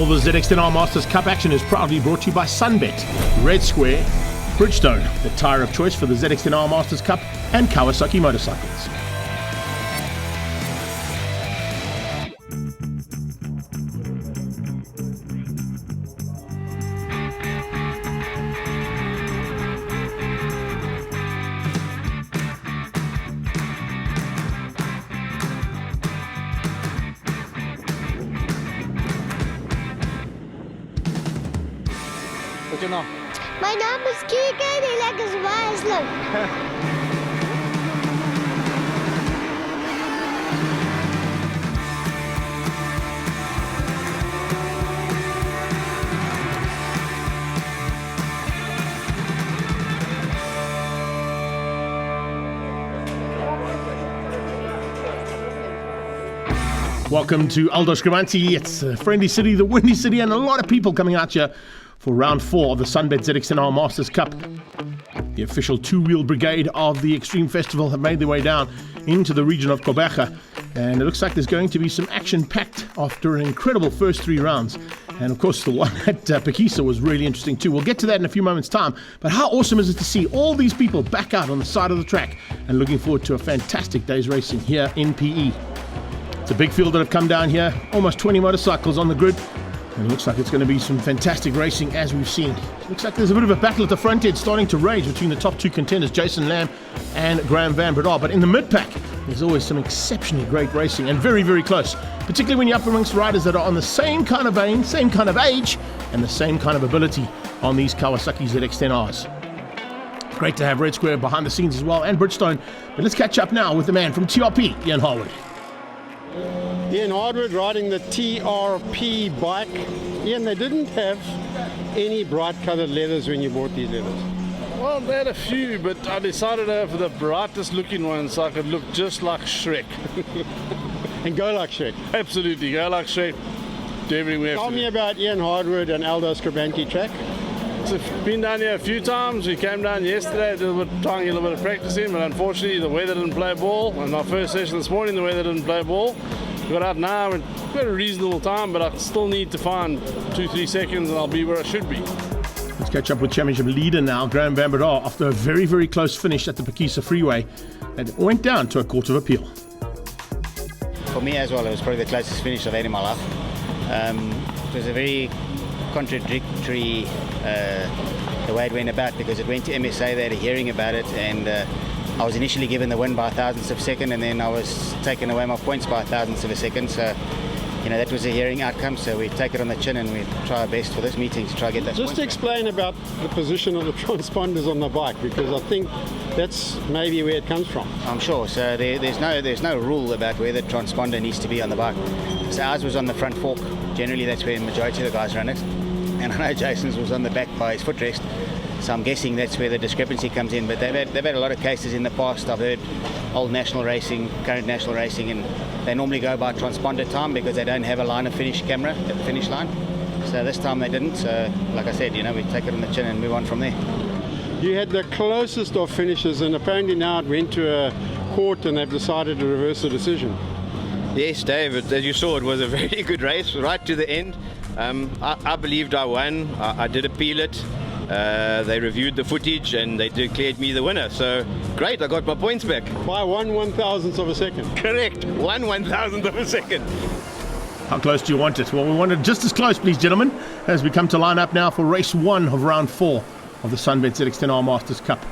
All the ZX10R Masters Cup action is proudly brought to you by SunBet, Red Square, Bridgestone, the tyre of choice for the ZX10R Masters Cup, and Kawasaki motorcycles. What's your name? My naam is Kike en ek is baie slim. Welcome to Aldo Scribante. It's a friendly city, the windy city, and a lot of people coming out here for round 4 of the SunBet ZX10R Masters Cup. The official two-wheel brigade of the Extreme Festival have made their way down into the region of Gqeberha, and it looks like there's going to be some action-packed after an incredible first 3 rounds. And of course, the one at Pekisa was really interesting too. We'll get to that in a few moments' time. But how awesome is it to see all these people back out on the side of the track, and looking forward to a fantastic day's racing here in PE. It's a big field that have come down here, almost 20 motorcycles on the grid, and it looks like it's going to be some fantastic racing as we've seen. Looks like there's a bit of a battle at the front end starting to rage between the top 2 contenders, Jason Lamb and Graham van Breda. But in the mid-pack, there's always some exceptionally great racing and very, very close, particularly when you're up amongst riders that are on the same kind of vein, same kind of age, and the same kind of ability on these Kawasaki ZX10Rs. Great to have Red Square behind the scenes as well, and Bridgestone. But let's catch up now with the man from TRP, Ian Harwood. Ian Harwood riding the TRP bike. Ian, they didn't have any bright coloured leathers when you bought these leathers. Well, they had a few, but I decided to have the brightest looking one so I could look just like Shrek. And go like Shrek. Absolutely, go like Shrek. Do everything we have Tell to me do. about Ian Harwood and Aldo Scribante track. So I've been down here a few times. We came down yesterday, did trying to get a little bit of practice in, but unfortunately the weather didn't play ball. And my first session this morning, the weather didn't play ball. We got out now and we've got a reasonable time, but I still need to find 2-3 seconds and I'll be where I should be. Let's catch up with championship leader now, Graham van Breda, after a very, very close finish at the Pekisa Freeway. And it went down to a court of appeal. For me as well, it was probably the closest finish I've had in my life. It was a very contradictory the way it went about, because it went to MSA, they had a hearing about it, and I was initially given the win by a thousandth of a second, and then I was taken away my points by a thousandth of a second. So, you know, that was a hearing outcome, so we take it on the chin and we try our best for this meeting to try to get that. Just to explain about the position of the transponders on the bike, because I think that's maybe where it comes from. I'm sure. So there's no rule about where the transponder needs to be on the bike. So ours was on the front fork. Generally, that's where the majority of the guys run it. And I know Jason's was on the back by his footrest. So I'm guessing that's where the discrepancy comes in. But they've had a lot of cases in the past. I've heard old national racing, current national racing, and they normally go by transponder time because they don't have a line of finish camera at the finish line. So this time they didn't. So like I said, you know, we take it on the chin and move on from there. You had the closest of finishes, and apparently now it went to a court and they've decided to reverse the decision. Yes, David, as you saw, it was a very good race right to the end. I believed I won. I did appeal it. They reviewed the footage and they declared me the winner. So great, I got my points back. By 1/1000th of a second. Correct, 1/1000th of a second. How close do you want it? Well, we want it just as close, please, gentlemen, as we come to line up now for race 1 of round 4 of the SunBet ZX10R Masters Cup.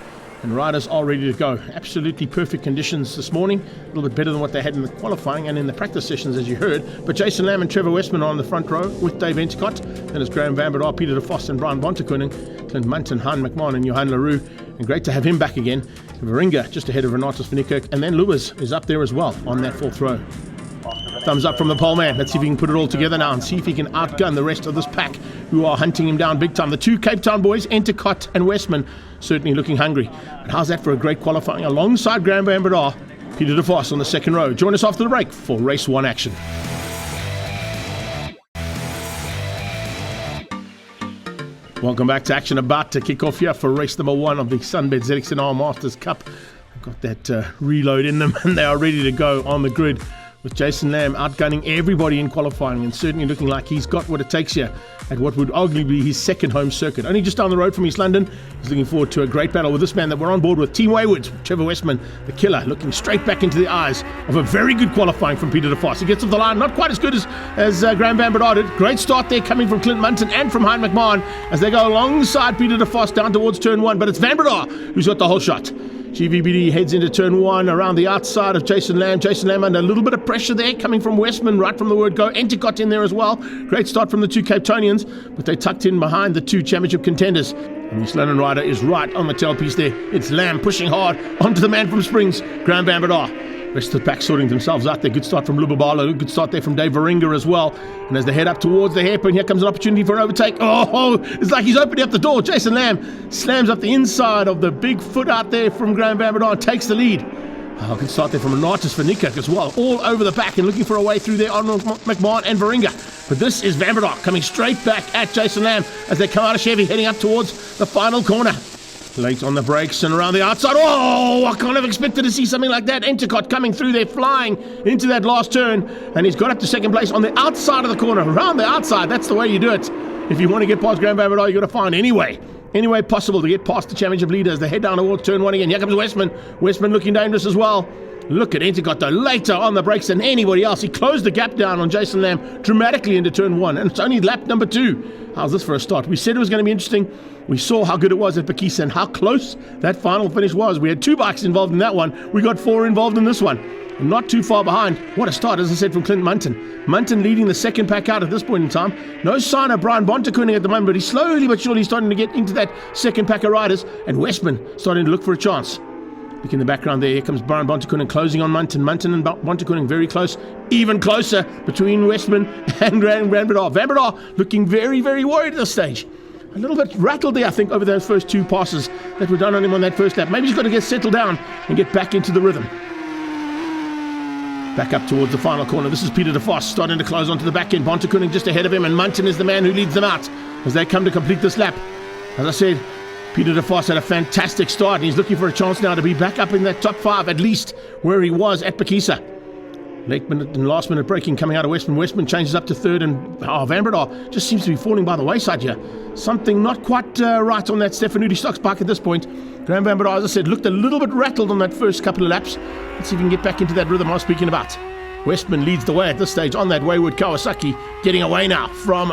And riders are ready to go. Absolutely perfect conditions this morning. A little bit better than what they had in the qualifying and in the practice sessions, as you heard. But Jason Lamb and Trevor Westman are on the front row with Dave Enticott. Then it's Graham van Breda, Peter de Vos and Brian Bontekoning, Clint Munton, Han McMahon and Johan LaRue. And great to have him back again. Varinga just ahead of Renatus van Niekerk. And then Lewis is up there as well on that 4th row. Thumbs up from the pole man. Let's see if he can put it all together now and see if he can outgun the rest of this pack who are hunting him down big time. The 2 Cape Town boys, Enticott and Westman, certainly looking hungry. But how's that for a great qualifying? Alongside Graham van Breda, Peter de Vos on the 2nd row. Join us after the break for race 1 action. Welcome back to action, about to kick off here for race number 1 of the SunBet ZX10R Masters Cup. I've got that reload in them and they are ready to go on the grid with Jason Lamb outgunning everybody in qualifying and certainly looking like he's got what it takes here at what would arguably be his second home circuit. Only just down the road from East London. He's looking forward to a great battle with this man that we're on board with, Team Wayward, Trevor Westman, the killer, looking straight back into the eyes of a very good qualifying from Peter de Vos. He gets off the line, not quite as good as Graham Van Breda did. Great start there coming from Clint Munton and from Hein McMahon as they go alongside Peter de Vos down towards turn 1, but it's Van Breda who's got the whole shot. GVBD heads into turn 1 around the outside of Jason Lamb. Jason Lamb under a little bit of pressure there coming from Westman right from the word go. Enticott in there as well. Great start from the two Cape Townians, but they tucked in behind the two championship contenders. And the East London rider is right on the tailpiece there. It's Lamb pushing hard onto the man from Springs, Graham Van Breda. Rest of the pack sorting themselves out there. Good start from Lubabalo. Good start there from Dave Varinga as well. And as they head up towards the hairpin, here comes an opportunity for an overtake. Oh, it's like he's opening up the door. Jason Lamb slams up the inside of the big foot out there from Graham Van Breda and takes the lead. Oh, good start there from Renatus Vanika as well. All over the back and looking for a way through there on McMahon and Varinga. But this is Van Breda coming straight back at Jason Lamb as they come out of Chevy, heading up towards the final corner. Late on the brakes and around the outside. Oh, I can't have expected to see something like that. Enticott coming through there, flying into that last turn. And he's got up to second place on the outside of the corner. Around the outside, that's the way you do it. If you want to get past Graham Van Breda, you've got to find any way possible to get past the championship leader as they head down towards turn 1 again. Here comes Westman. Westman looking dangerous as well. Look at Enticott though, later on the brakes than anybody else. He closed the gap down on Jason Lamb dramatically into turn 1, and it's only lap number 2. How's this for a start? We said it was going to be interesting. We saw how good it was at Pakisa and how close that final finish was. We had 2 bikes involved in that one. We got 4 involved in this one. And not too far behind. What a start, as I said, from Clint Munton. Munton leading the second pack out at this point in time. No sign of Brian Bontekoning at the moment, but he's slowly but surely starting to get into that second pack of riders. And Westman starting to look for a chance. Look in the background there. Here comes Brian Bontekoning closing on Munton. Munton and Bontekoning very close. Even closer between Westman and Van Breda. Van Breda looking very, very worried at this stage. A little bit rattled there, I think, over those first 2 passes that were done on him on that first lap. Maybe he's got to get settled down and get back into the rhythm. Back up towards the final corner. This is Peter de Vos starting to close onto the back end. Bontekoning just ahead of him, and Munton is the man who leads them out as they come to complete this lap. As I said, Peter de Vos had a fantastic start, and he's looking for a chance now to be back up in that top 5, at least where he was at Pakisa. Late minute and last minute braking coming out of Westman. Westman changes up to third, and Van Breda just seems to be falling by the wayside here. Something not quite right on that Stefanuti Stocks bike at this point. Graham Van Breda, as I said, looked a little bit rattled on that first couple of laps. Let's see if we can get back into that rhythm I was speaking about. Westman leads the way at this stage on that wayward Kawasaki, getting away now from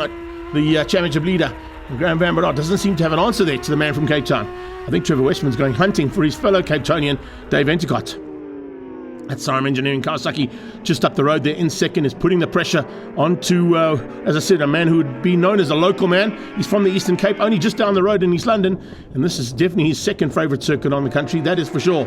the championship leader. And Graham Van Breda doesn't seem to have an answer there to the man from Cape Town. I think Trevor Westman's going hunting for his fellow Cape Townian, Dave Enticott. That's Sarum Engineering. Kawasaki just up the road there in second is putting the pressure onto, as I said, a man who would be known as a local man. He's from the Eastern Cape, only just down the road in East London, and this is definitely his second favourite circuit on the country, that is for sure.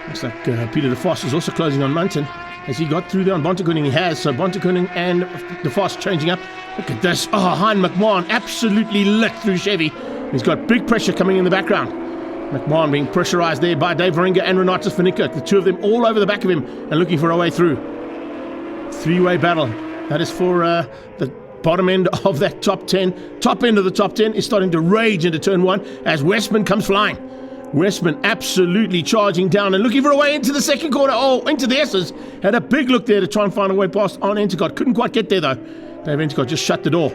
Looks like Peter de Vos is also closing on Munton. Has he got through there on Bontekoning? He has, so Bontekoning and de Vos changing up. Look at this. Oh, Hein McMahon absolutely lit through Chevy. He's got big pressure coming in the background. McMahon being pressurised there by Dave Varinga and Renatus Vanika. The two of them all over the back of him and looking for a way through. 3-way battle. That is for the bottom end of that top 10. Top end of the top 10 is starting to rage into turn 1 as Westman comes flying. Westman absolutely charging down and looking for a way into the second corner. Oh, into the S's. Had a big look there to try and find a way past on Enticott. Couldn't quite get there though. Dave Enticott just shut the door.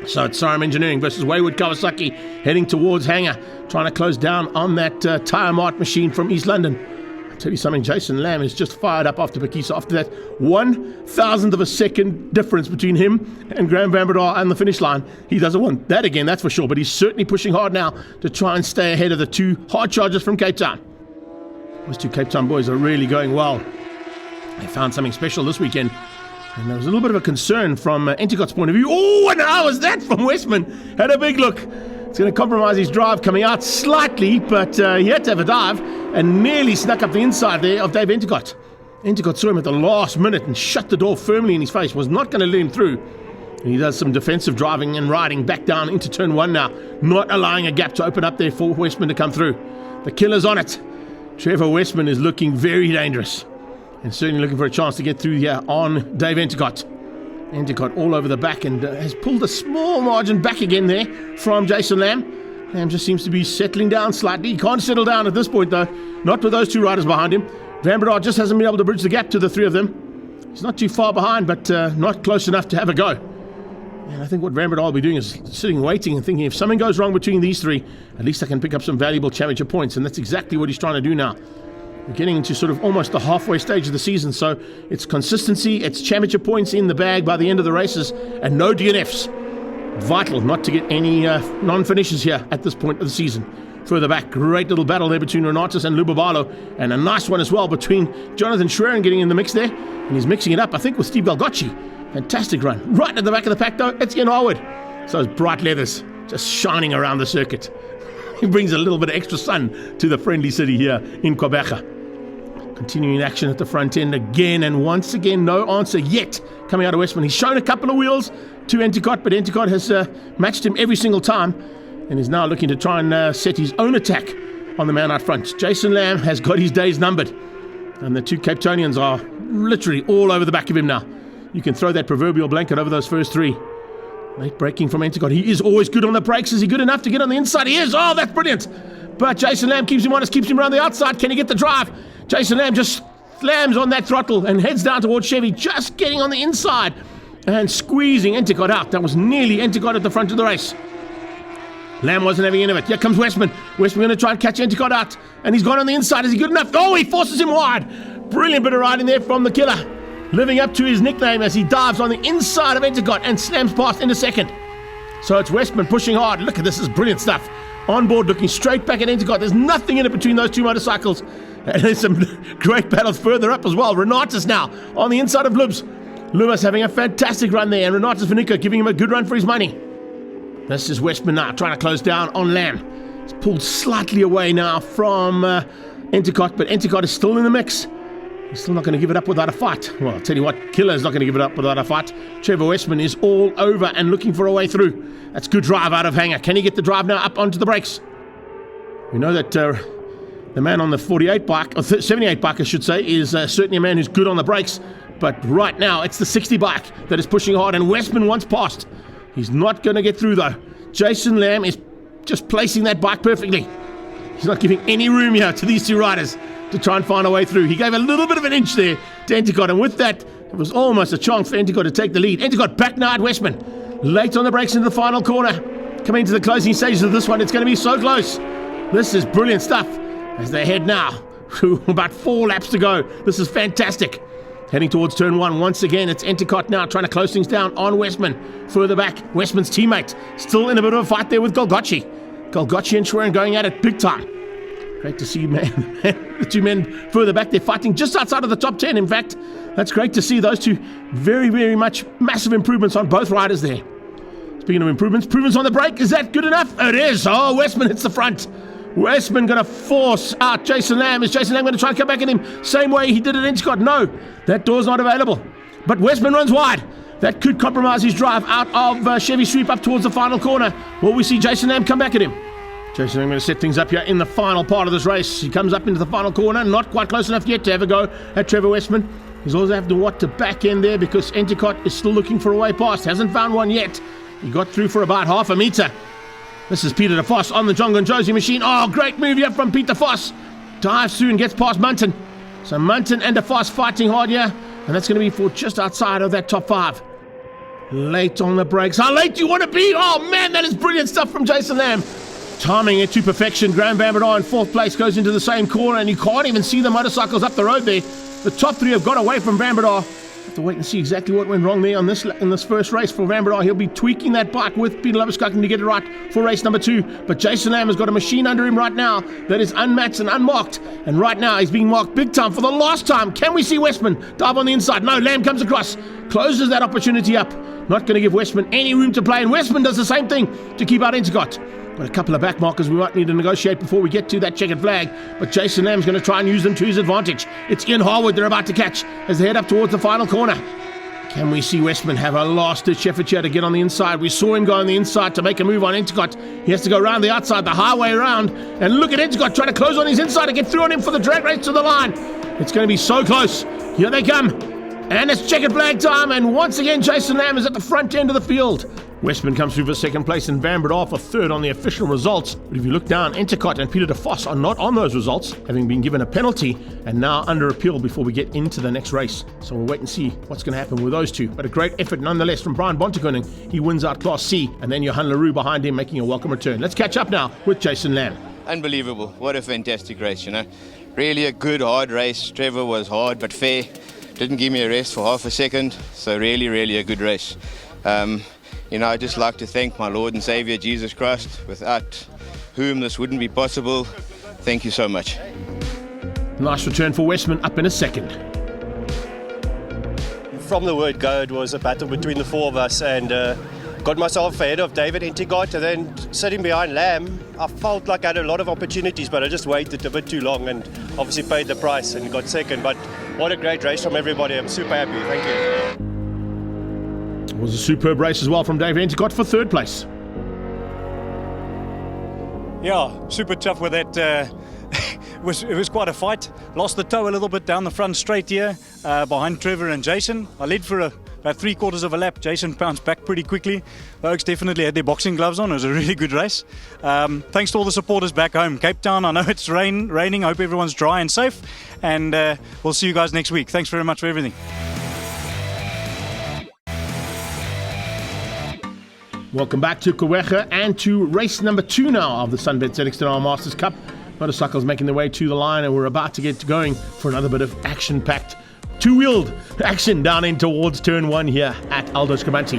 So it's Sarum Engineering versus Wayward Kawasaki heading towards Hangar, trying to close down on that Tyre Mart machine from East London. I'll tell you something, Jason Lamb is just fired up after Pakisa. After that 1,000th of a second difference between him and Graham Van Breda and the finish line, he doesn't want that again, that's for sure. But he's certainly pushing hard now to try and stay ahead of the 2 hard chargers from Cape Town. Those 2 Cape Town boys are really going well. They found something special this weekend. And there was a little bit of a concern from Enticott's point of view. Oh, and how was that from Westman? Had a big look. It's going to compromise his drive coming out slightly, but he had to have a dive and nearly snuck up the inside there of Dave Enticott. Enticott saw him at the last minute and shut the door firmly in his face, was not going to let him through. And he does some defensive driving and riding back down into turn 1 now, not allowing a gap to open up there for Westman to come through. The killer's on it. Trevor Westman is looking very dangerous. And certainly looking for a chance to get through here on Dave Enticott. Enticott all over the back and has pulled a small margin back again there from Jason Lamb. Lamb just seems to be settling down slightly. He can't settle down at this point though. Not with those 2 riders behind him. Van Breda just hasn't been able to bridge the gap to the 3 of them. He's not too far behind, but not close enough to have a go. And I think what Van Breda will be doing is sitting waiting and thinking, if something goes wrong between these three, at least I can pick up some valuable championship points. And that's exactly what he's trying to do now. We're getting into sort of almost the halfway stage of the season, so it's consistency, it's championship points in the bag by the end of the races, and no DNFs. Vital not to get any non-finishes here at this point of the season. Further back, great little battle there between Renatus and Lubabalo, and a nice one as well between Jonathan Schwerin getting in the mix there, and he's mixing it up, I think, with Steve Galgocci. Fantastic run. Right at the back of the pack, though, it's Ian Harwood. So it's bright leathers, just shining around the circuit. He brings a little bit of extra sun to the friendly city here in Quebeca. Continuing action at the front end again, and once again, no answer yet coming out of Westman. He's shown a couple of wheels to Enticott, but Enticott has matched him every single time, and is now looking to try and set his own attack on the man out front. Jason Lamb has got his days numbered, and the two Cape Townians are literally all over the back of him now. You can throw that proverbial blanket over those first three. Late braking from Enticott. He is always good on the brakes. Is he good enough to get on the inside? He is. Oh, that's brilliant. But Jason Lamb keeps him honest, keeps him around the outside. Can he get the drive? Jason Lamb just slams on that throttle and heads down towards Chevy, just getting on the inside and squeezing Enticott out. That was nearly Enticott at the front of the race. Lamb wasn't having any of it. Here comes Westman. Westman going to try and catch Enticott out, and he's gone on the inside. Is he good enough? Oh, he forces him wide. Brilliant bit of riding there from the killer, living up to his nickname as he dives on the inside of Enticott and slams past in a second. So it's Westman pushing hard. Look at this, is brilliant stuff. On board, looking straight back at Enticott. There's nothing in it between those two motorcycles. And there's some great battles further up as well. Renatus now on the inside of Lubs. Lubas having a fantastic run there, and Renatus Vanuka giving him a good run for his money. This is Westman now trying to close down on Lamb. It's pulled slightly away now from Enticott, but Enticott is still in the mix. He's still not going to give it up without a fight. Well, I'll tell you what, Killer is not going to give it up without a fight. Trevor Westman is all over and looking for a way through. That's good drive out of Hanger. Can he get the drive now up onto the brakes? We know that the man on the 48 bike, or 78 bike I should say, is certainly a man who's good on the brakes. But right now, it's the 60 bike that is pushing hard, and Westman wants past. He's not going to get through though. Jason Lamb is just placing that bike perfectly. He's not giving any room here to these two riders to try and find a way through. He gave a little bit of an inch there to Enticott, and with that, it was almost a chance for Enticott to take the lead. Enticott back now at Westman. Late on the brakes into the final corner. Coming to the closing stages of this one, it's going to be so close. This is brilliant stuff as they head now. About 4 laps to go. This is fantastic. Heading towards turn 1 once again. It's Enticott now trying to close things down on Westman. Further back, Westman's teammate still in a bit of a fight there with Galgocci. Galgocci and Schwerin going at it big time. Great to see, man. The two men further back, they're fighting just outside of the top 10. In fact, that's great to see those two. Very, very much massive improvements on both riders there. Speaking of improvements on the brake, is that good enough? It is. Oh, Westman hits the front. Westman going to force out Jason Lamb. Is Jason Lamb going to try and come back at him same way he did at Enticott? No, that door's not available. But Westman runs wide. That could compromise his drive out of Chevy Sweep up towards the final corner. Will we see Jason Lamb come back at him? Jason Lamb going to set things up here in the final part of this race. He comes up into the final corner, not quite close enough yet to have a go at Trevor Westman. He's also having to watch the back end there because Enticott is still looking for a way past. Hasn't found one yet. He got through for about half a metre. This is Peter de Vos on the John Gonjosi machine. Oh, great move here from Peter de Vos. Dives through and gets past Munton. So Munton and de Vos fighting hard here. And that's going to be for just outside of that top 5. Late on the brakes. How late do you want to be? Oh, man, that is brilliant stuff from Jason Lamb. Timing it to perfection. Graham Van Breda in 4th place goes into the same corner. And you can't even see the motorcycles up the road there. The top 3 have got away from Van Breda. Have to wait and see exactly what went wrong there in this first race for Van Breda. He'll be tweaking that bike with Peter Lobuskaken to get it right for race number 2. But Jason Lamb has got a machine under him right now that is unmatched and unmarked. And right now he's being marked big time for the last time. Can we see Westman dive on the inside? No, Lamb comes across, closes that opportunity up. Not going to give Westman any room to play. And Westman does the same thing to keep out Enticott. Got a couple of back markers we might need to negotiate before we get to that checkered flag. But Jason Lamb's going to try and use them to his advantage. It's Ian Harwood they're about to catch as they head up towards the final corner. Can we see Westman have a last-ditch effort here to get on the inside? We saw him go on the inside to make a move on Enticott. He has to go around the outside, the highway around. And look at Enticott trying to close on his inside to get through on him for the drag race to the line. It's going to be so close. Here they come. And it's checkered flag time. And once again, Jason Lamb is at the front end of the field. Westman comes through for second place and Van Breda for third on the official results. But if you look down, Entercott and Peter de Vos are not on those results, having been given a penalty and now under appeal before we get into the next race. So we'll wait and see what's going to happen with those two. But a great effort nonetheless from Brian Bontekoning. He wins out Class C, and then Johan Leroux behind him making a welcome return. Let's catch up now with Jason Lamb. Unbelievable. What a fantastic race, you know. Really a good, hard race. Trevor was hard but fair. Didn't give me a rest for half a second. So really, really a good race. You know, I'd just like to thank my Lord and Savior, Jesus Christ, without whom this wouldn't be possible. Thank you so much. Nice return for Westman, up in a second. From the word go, it was a battle between the four of us, and got myself ahead of David Entercott, and then sitting behind Lamb, I felt like I had a lot of opportunities, but I just waited a bit too long and obviously paid the price and got second. But what a great race from everybody. I'm super happy. Thank you. It was a superb race as well from Dave Entercott for third place. Yeah, super tough with that. It was quite a fight. Lost the toe a little bit down the front straight here behind Trevor and Jason. I led for about 3/4 of a lap. Jason bounced back pretty quickly. The Oaks definitely had their boxing gloves on. It was a really good race. Thanks to all the supporters back home. Cape Town, I know it's raining. I hope everyone's dry and safe. And we'll see you guys next week. Thanks very much for everything. Welcome back to Kawega and to race number 2 now of the SunBet ZX10R Masters Cup. Motorcycles making their way to the line, and we're about to get going for another bit of action-packed two-wheeled action down in towards turn 1 here at Aldo Scribante.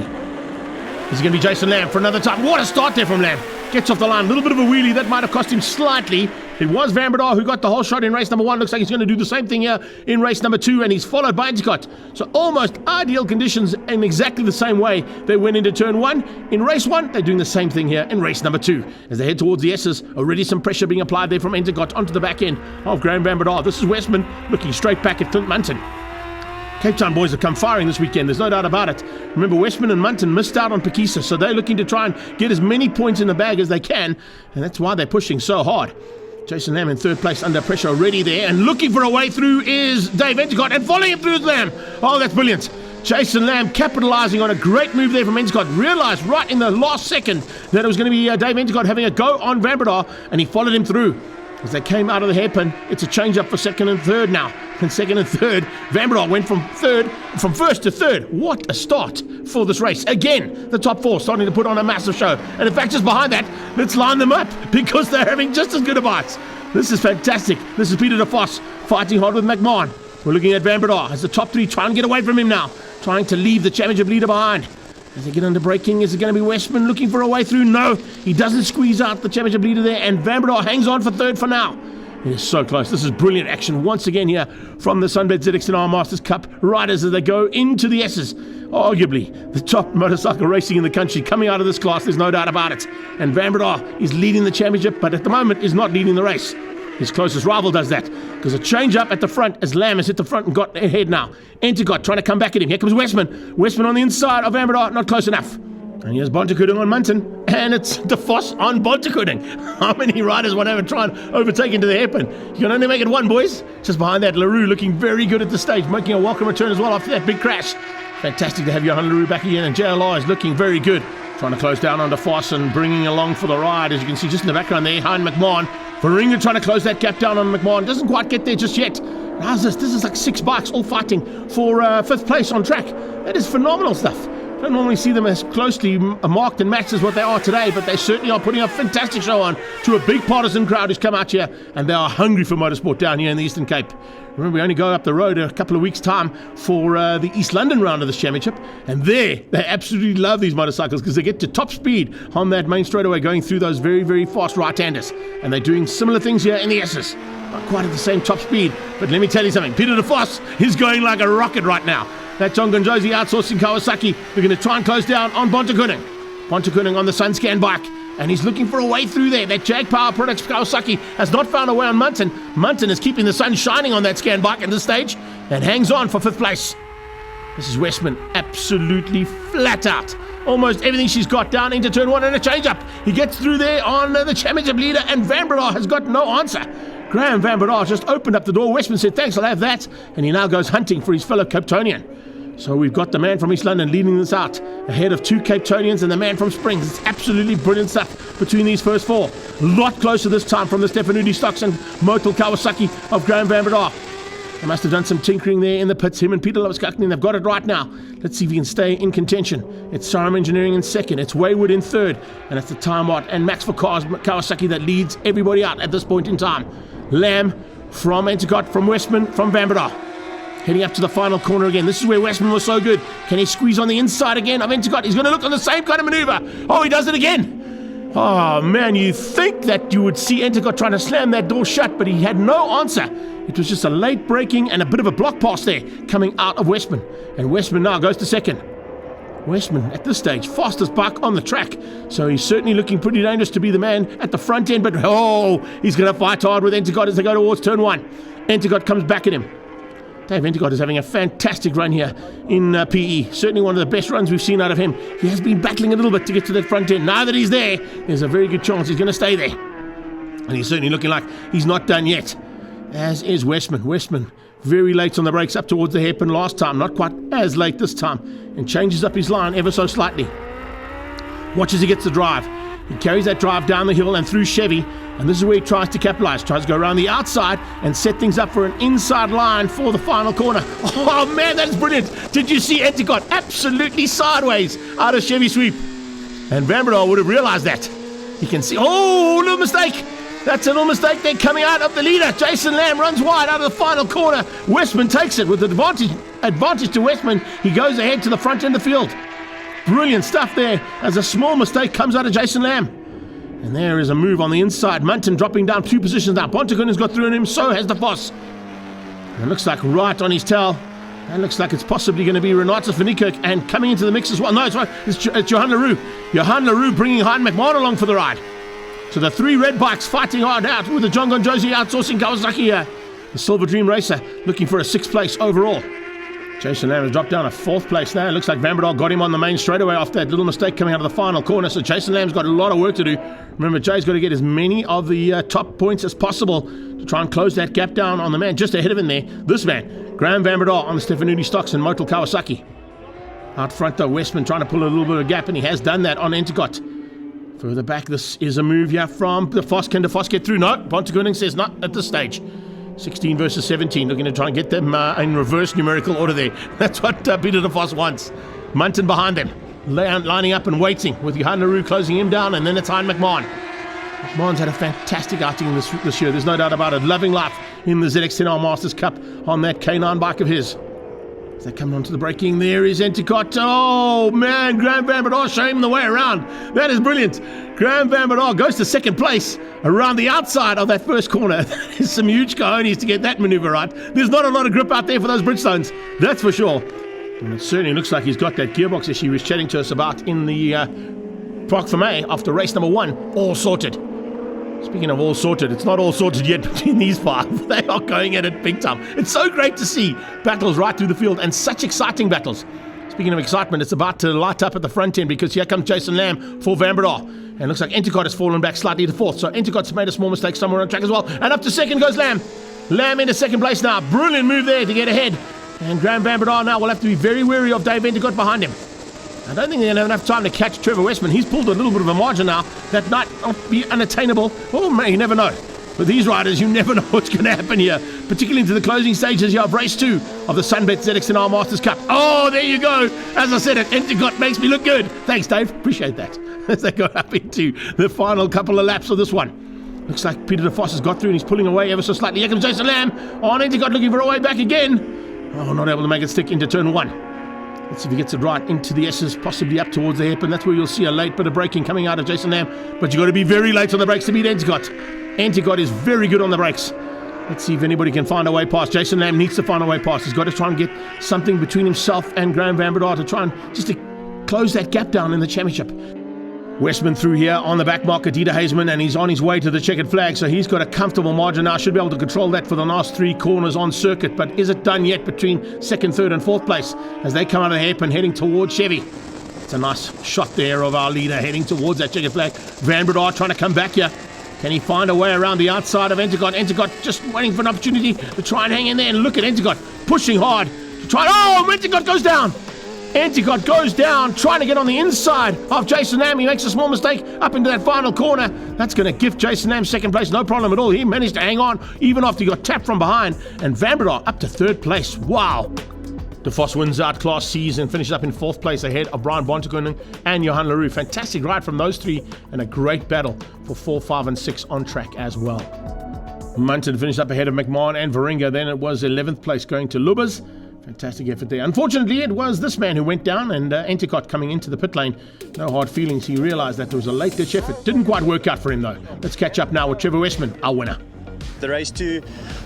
This is going to be Jason Lamb for another time. What a start there from Lamb. Gets off the line, a little bit of a wheelie. That might have cost him slightly. It was Van Breda who got the whole shot in race number 1. Looks like he's going to do the same thing here in race number 2, and he's followed by Entercott. So almost ideal conditions in exactly the same way they went into turn 1. In race 1, they're doing the same thing here in race number 2. As they head towards the S's, already some pressure being applied there from Entercott onto the back end of Graham Van Breda. This is Westman looking straight back at Clint Munton. Cape Town boys have come firing this weekend, there's no doubt about it. Remember, Westman and Munton missed out on Pekisa, so they're looking to try and get as many points in the bag as they can, and that's why they're pushing so hard. Jason Lamb in third place under pressure already there, and looking for a way through is Dave Entercott, and following him through is Lamb. Oh, that's brilliant. Jason Lamb capitalising on a great move there from Entercott. Realised right in the last second that it was going to be Dave Entercott having a go on Van Breda, and he followed him through. As they came out of the hairpin, it's a change-up for second and third now. And second and third, Van Breda went from first to third. What a start for this race. Again, the top 4 starting to put on a massive show. And in fact, just behind that, let's line them up because they're having just as good a bite. This is fantastic. This is Peter de Vos fighting hard with McMahon. We're looking at Van Breda as the top 3 try and get away from him now, trying to leave the championship leader behind. As they get under braking, is it going to be Westman looking for a way through? No, he doesn't squeeze out the championship leader there, and Van Breda hangs on for third for now. It is so close. This is brilliant action once again here from the SunBet ZX10R Masters Cup riders as they go into the S's. Arguably the top motorcycle racing in the country coming out of this class, there's no doubt about it. And Van Breda is leading the championship, but at the moment is not leading the race. His closest rival does that, because a change up at the front as Lamb has hit the front and got ahead now. Entercott trying to come back at him. Here comes Westman. Westman on the inside of Van Breda, not close enough. And here's Bontekoning on Munton, and it's de Vos on Bontekoning. How many riders want to ever try and overtake into the hairpin? You can only make it one, boys. Just behind that, Leroux looking very good at the stage, making a welcome return as well after that big crash. Fantastic to have Johan Leroux back again, and JLR is looking very good. Trying to close down on de Vos and bringing along for the ride, as you can see just in the background there, behind McMahon. Verringa trying to close that gap down on McMahon. Doesn't quite get there just yet. How's this? This is like 6 bikes all fighting for 5th place on track. That is phenomenal stuff. I don't normally see them as closely marked and matched as what they are today, but they certainly are putting a fantastic show on to a big partisan crowd who's come out here, and they are hungry for motorsport down here in the Eastern Cape. Remember, we only go up the road in a couple of weeks' time for the East London round of this championship, and there they absolutely love these motorcycles because they get to top speed on that main straightaway going through those very, very fast right-handers, and they're doing similar things here in the S's. Not quite at the same top speed, but let me tell you something, Peter de Vos is going like a rocket right now. That John Gonjosi outsourcing Kawasaki. We're going to try and close down on Bontekoning. Bontekoning on the Sunscan bike, and he's looking for a way through there. That Jag Power Products Kawasaki has not found a way on Munton. Munton is keeping the sun shining on that scan bike at this stage and hangs on for 5th place. This is Westman absolutely flat out. Almost everything she's got down into turn 1 and a change up. He gets through there on the championship leader, and Van Breda has got no answer. Graham Van Breda just opened up the door. Westman said, thanks, I'll have that. And he now goes hunting for his fellow Capetonian. So we've got the man from East London leading this out, ahead of 2 Cape Townians and the man from Springs. It's absolutely brilliant stuff between these first 4. A lot closer this time from the Stefanudi Stocks and Motul Kawasaki of Graham Van Breda. They must have done some tinkering there in the pits. Him and Peter Lovaskakni, they've got it right now. Let's see if he can stay in contention. It's Sarum Engineering in second. It's Wayward in third. And it's the Time Watt and Max for Kawasaki that leads everybody out at this point in time. Lamb from Antigott, from Westman, from Van Breda. Heading up to the final corner again. This is where Westman was so good. Can he squeeze on the inside again of Antigott? He's going to look on the same kind of maneuver. Oh, he does it again. Oh, man, you think that you would see Antigott trying to slam that door shut, but he had no answer. It was just a late braking and a bit of a block pass there coming out of Westman. And Westman now goes to second. Westman, at this stage, fastest bike on the track. So he's certainly looking pretty dangerous to be the man at the front end. But, oh, he's going to fight hard with Antigott as they go towards turn 1. Antigott comes back at him. Dave Antigott is having a fantastic run here in PE. Certainly one of the best runs we've seen out of him. He has been battling a little bit to get to that front end. Now that he's there, there's a very good chance he's going to stay there. And he's certainly looking like he's not done yet. As is Westman. Westman, very late on the brakes up towards the hairpin last time. Not quite as late this time. And changes up his line ever so slightly. Watch as he gets the drive. He carries that drive down the hill and through Chevy. And this is where he tries to capitalize. Tries to go around the outside and set things up for an inside line for the final corner. Oh, man, that is brilliant. Did you see Antigott absolutely sideways out of Chevy sweep? And Van Breda would have realized that. He can see. Oh, little mistake. That's a little mistake there coming out of the leader. Jason Lamb runs wide out of the final corner. Westman takes it with advantage to Westman. He goes ahead to the front end of the field. Brilliant stuff there as a small mistake comes out of Jason Lamb. And there is a move on the inside. Munton dropping down 2 positions now. Pontegun has got through on him, so has the Vos. And it looks like right on his tail. That looks like it's possibly going to be Renatus van Niekerk and coming into the mix as well. No, it's right. It's Johan Leroux. Johan Leroux bringing Hein McMahon along for the ride. So the 3 red bikes fighting hard out with the John Gonjosi outsourcing Kawasaki here. The Silver Dream Racer looking for a 6th place overall. Jason Lamb has dropped down a 4th place now. It looks like Van Breda got him on the main straightaway after that little mistake coming out of the final corner. So Jason Lamb's got a lot of work to do. Remember, Jay's got to get as many of the top points as possible to try and close that gap down on the man just ahead of him there. This man, Graham Van Breda on the Stefanudi Stocks and Motul Kawasaki. Out front though, Westman trying to pull a little bit of a gap, and he has done that on Antigott. Further back, this is a move here from the Vos. Can the Vos get through? No, Pontegunning says not at this stage. 16 versus 17, looking to try and get them in reverse numerical order there. That's what Peter de Vos wants. Munton behind them, lining up and waiting with Johan Leroux closing him down, and then it's Hein McMahon. McMahon's had a fantastic outing this year, there's no doubt about it. Loving life in the ZX10R Masters Cup on that K9 bike of his. As they come onto the braking, there is Antigott. Oh man, Graham Van Breda showing him the way around. That is brilliant. Graham Van Breda goes to 2nd place around the outside of that first corner. There's some huge cojones to get that maneuver right. There's not a lot of grip out there for those Bridgestones, that's for sure. And it certainly looks like he's got that gearbox issue he was chatting to us about in the Parc Fermé after race number 1, all sorted. Speaking of all sorted, it's not all sorted yet between these 5. They are going at it big time. It's so great to see battles right through the field, and such exciting battles. Speaking of excitement, it's about to light up at the front end, because here comes Jason Lamb for Van Breda. And it looks like Antigott has fallen back slightly to 4th. So Antigott's made a small mistake somewhere on track as well. And up to 2nd goes Lamb. Lamb into 2nd place now. Brilliant move there to get ahead. And Graham Van Breda now will have to be very wary of Dave Antigott behind him. I don't think they're going to have enough time to catch Trevor Westman. He's pulled a little bit of a margin now that might not be unattainable. Oh, man, you never know. With these riders, you never know what's going to happen here, particularly into the closing stages here of race 2 of the SunBet ZX10R Masters Cup. Oh, there you go. As I said, Antigott makes me look good. Thanks, Dave. Appreciate that. As they go up into the final couple of laps of this one. Looks like Peter de Vos has got through and he's pulling away ever so slightly. Here comes Jason Lamb. Oh, Antigott looking for a way back again. Oh, not able to make it stick into turn 1. Let's see if he gets it right into the S's, possibly up towards the hairpin. That's where you'll see a late bit of braking coming out of Jason Lamb. But you've got to be very late on the brakes to beat Antigott. Antigott is very good on the brakes. Let's see if anybody can find a way past. Jason Lamb needs to find a way past. He's got to try and get something between himself and Graham Van Breda to try and just to close that gap down in the championship. Westman through here on the back marker, Dieter Hazeman, and he's on his way to the checkered flag, so he's got a comfortable margin now. Should be able to control that for the last 3 corners on circuit, but is it done yet between 2nd, 3rd and 4th place as they come out of the hairpin heading towards Chevy? It's a nice shot there of our leader heading towards that checkered flag. Van Breda trying to come back here. Can he find a way around the outside of Antigott? Antigott just waiting for an opportunity to try and hang in there, and look at Antigott pushing hard to trying. Oh, Anticott goes down. Anticott goes down, trying to get on the inside of Jason Lamb. He makes a small mistake up into that final corner. That's going to give Jason Lamb second place, no problem at all. He managed to hang on, even after he got tapped from behind. And Van Breda up to third place. Wow. De Vos wins out Class C's and finishes up in fourth place ahead of Brian Bontekoning and Johan Leroux. Fantastic ride from those three and a great battle for 4, 5 and 6 on track as well. Munton finished up ahead of McMahon and Varinga. Then it was 11th place going to Lubas. Fantastic effort there. Unfortunately, it was this man who went down, and Anticott coming into the pit lane. No hard feelings. He realised that there was a late ditch effort. Didn't quite work out for him though. Let's catch up now with Trevor Westman, our winner. The race 2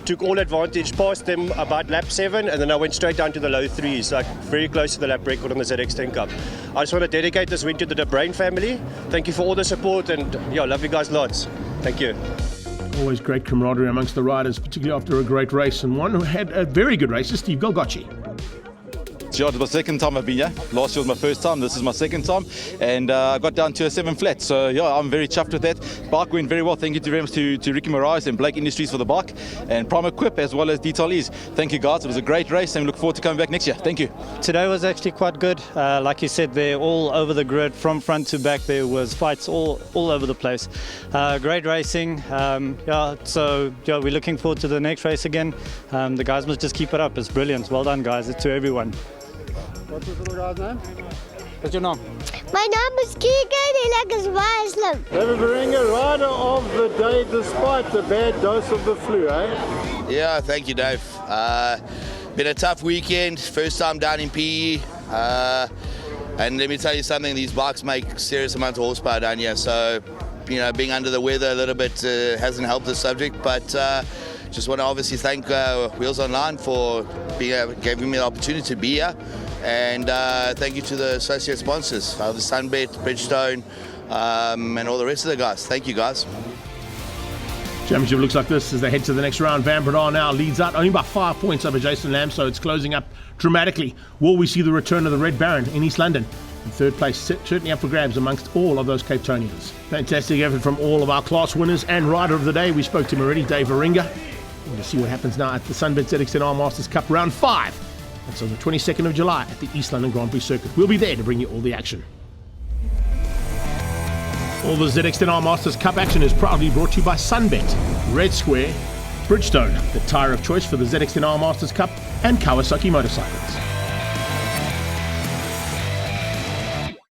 took all advantage, passed them about lap 7, and then I went straight down to the low 3s, like very close to the lap record on the ZX10 Cup. I just want to dedicate this win to the De Bruin family. Thank you for all the support, and yeah, love you guys lots. Thank you. Always great camaraderie amongst the riders, particularly after a great race, and one who had a very good race is Steve Golgocci. Yeah, it's my second time I've been here. Last year was my first time, this is my second time, and I got down to a 7 flat, so yeah, I'm very chuffed with that. Bike went very well. Thank you very much to Ricky Moraes and Blake Industries for the bike, and Prime Equip as well as Detailees. Thank you guys, it was a great race, and we look forward to coming back next year. Thank you. Today was actually quite good. Like you said, they're all over the grid, from front to back. There was fights all over the place. Great racing. So we're looking forward to the next race again. The guys must just keep it up. It's brilliant. Well done, guys. It's to everyone. What's this little guy's name? What's your name? My naam is Keegan en ek is baie slim. David Varinga, rider of the day despite the bad dose of the flu, eh? Yeah, thank you, Dave. Been a tough weekend, first time down in PE. And let me tell you something, these bikes make serious amounts of horsepower down here. So, you know, being under the weather a little bit hasn't helped the subject, but just want to obviously thank Wheels Online for giving me the opportunity to be here. And thank you to the associate sponsors, the SunBet, Bridgestone, and all the rest of the guys. Thank you, guys. Championship looks like this as they head to the next round. Van Breda now leads out only by 5 points over Jason Lamb, so it's closing up dramatically. Will we see the return of the Red Baron in East London? In third place, certainly up for grabs amongst all of those Cape Townians. Fantastic effort from all of our class winners and rider of the day. We spoke to him already, Dave Varinga. We're going to see what happens now at the SunBet ZX10R Masters Cup Round 5. That's on the 22nd of July at the East London Grand Prix Circuit. We'll be there to bring you all the action. All the ZX10R Masters Cup action is proudly brought to you by SunBet, Red Square, Bridgestone, the tyre of choice for the ZX10R Masters Cup, and Kawasaki Motorcycles.